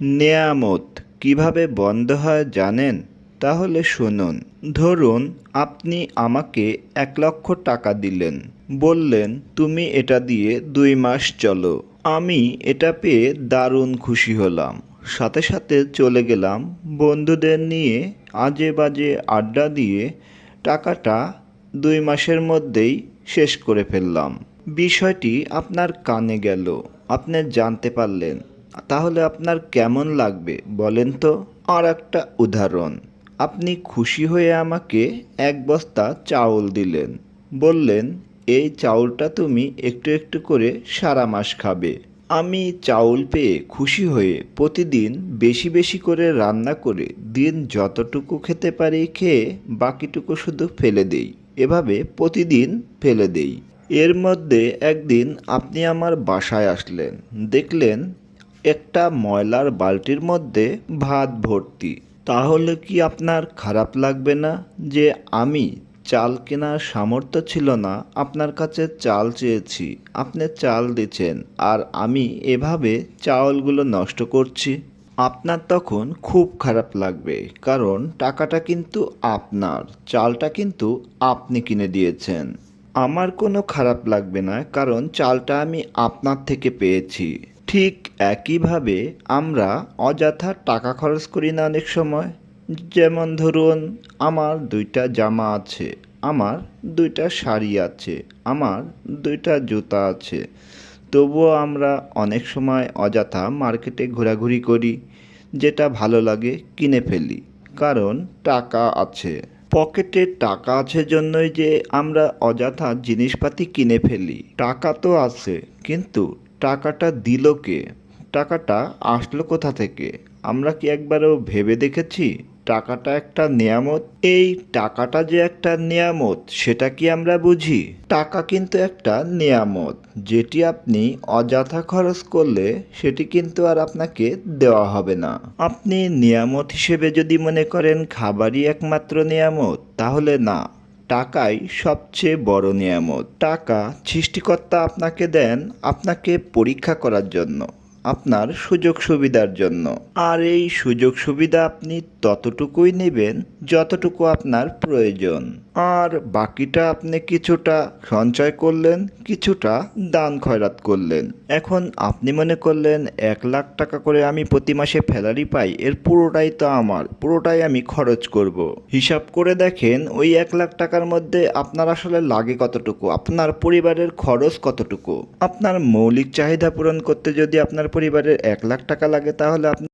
নেয়ামত কিভাবে বন্ধ হয় জানেন? তাহলে শুনুন। ধরুন আপনি আমাকে 1,00,000 টাকা দিলেন। বললেন তুমি এটা দিয়ে 2 মাস চলো। আমি এটা পেয়ে দারুণ খুশি হলাম। সাথে সাথে চলে গেলাম বন্ধুদের নিয়ে আজে বাজে আড্ডা দিয়ে টাকাটা 2 মাসের মধ্যেই শেষ করে ফেললাম। বিষয়টি আপনার কানে গেল, আপনি জানতে পারলেন। তাহলে আপনার কেমন লাগবে বলেন তো? আর একটা উদাহরণ, আপনি খুশি হয়ে আমাকে 1 বস্তা চাউল দিলেন। বললেন এই চাউলটা তুমি একটু একটু করে সারা মাস খাবে। আমি চাউল পেয়ে খুশি হয়ে প্রতিদিন বেশি বেশি করে রান্না করে দিন যতটুকু খেতে পারি খেয়ে বাকিটুকু শুধু ফেলে দেই। এভাবে প্রতিদিন ফেলে দেই। এর মধ্যে একদিন আপনি আমার বাসায় আসলেন, দেখলেন একটা ময়লার বালতির মধ্যে ভাত ভর্তি। তাহলে কি আপনার খারাপ লাগবে না যে আমি চাল কেনার সামর্থ্য ছিল না, আপনার কাছে চাল চেয়েছি, আপনি চাল দিচ্ছেন, আর আমি এভাবে চাউলগুলো নষ্ট করছি? আপনার তখন খুব খারাপ লাগবে, কারণ টাকাটা কিন্তু আপনার, চালটা কিন্তু আপনি কিনে দিয়েছেন। আমার কোনো খারাপ লাগবে না, কারণ চালটা আমি আপনার থেকে পেয়েছি। ঠিক একইভাবে আমরা অযথা টাকা খরচ করি না অনেক সময়? যেমন ধরুন আমার 2টা জামা আছে, আমার 2টা শাড়ি আছে, আমার 2টা জুতা আছে, তবুও আমরা অনেক সময় অযথা মার্কেটে ঘোরাঘুরি করি, যেটা ভালো লাগে কিনে ফেলি, কারণ টাকা আছে। পকেটে টাকা আছে জন্যই যে আমরা অযথা জিনিসপাতি কিনে ফেলি। টাকা তো আছে, কিন্তু টাকাটা দিল কে? টাকাটা আসলো কোথা থেকে? আমরা কি একবারও ভেবে দেখেছি টাকাটা একটা নেয়ামত? এই টাকাটা যে একটা নেয়ামত সেটা কি আমরা বুঝি? টাকা কিন্তু একটা নেয়ামত, যেটি আপনি অযথা খরচ করলে সেটি কিন্তু আর আপনাকে দেওয়া হবে না। আপনি নেয়ামত হিসেবে যদি মনে করেন খাবারই একমাত্র নেয়ামত, তাহলে না, টাকাই সবচেয়ে বড় নেয়ামত। টাকা সৃষ্টিকর্তা আপনাকে দেন আপনাকে পরীক্ষা করার জন্য, আপনার সুযোগ সুবিধার জন্য। আর এই সুযোগ সুবিধা আপনি ততটুকুই নেবেন যতটুকু আপনার প্রয়োজন। আর বাকিটা আপনি কিছুটা সঞ্চয় করলেন, কিছুটা দান খয়রাত করলেন। এখন আপনি মনে করলেন 1,00,000 টাকা করে আমি প্রতি মাসে ফেলারি পাই, এর পুরোটাই তো আমার, পুরোটাই আমি খরচ করব। হিসাব করে দেখেন ওই 1,00,000 টাকার মধ্যে আপনার আসলে লাগে কতটুকু, আপনার পরিবারের খরচ কতটুকু। আপনার মৌলিক চাহিদা পূরণ করতে যদি আপনার পরিবারের 1,00,000 টাকা লাগে, তাহলে আপনি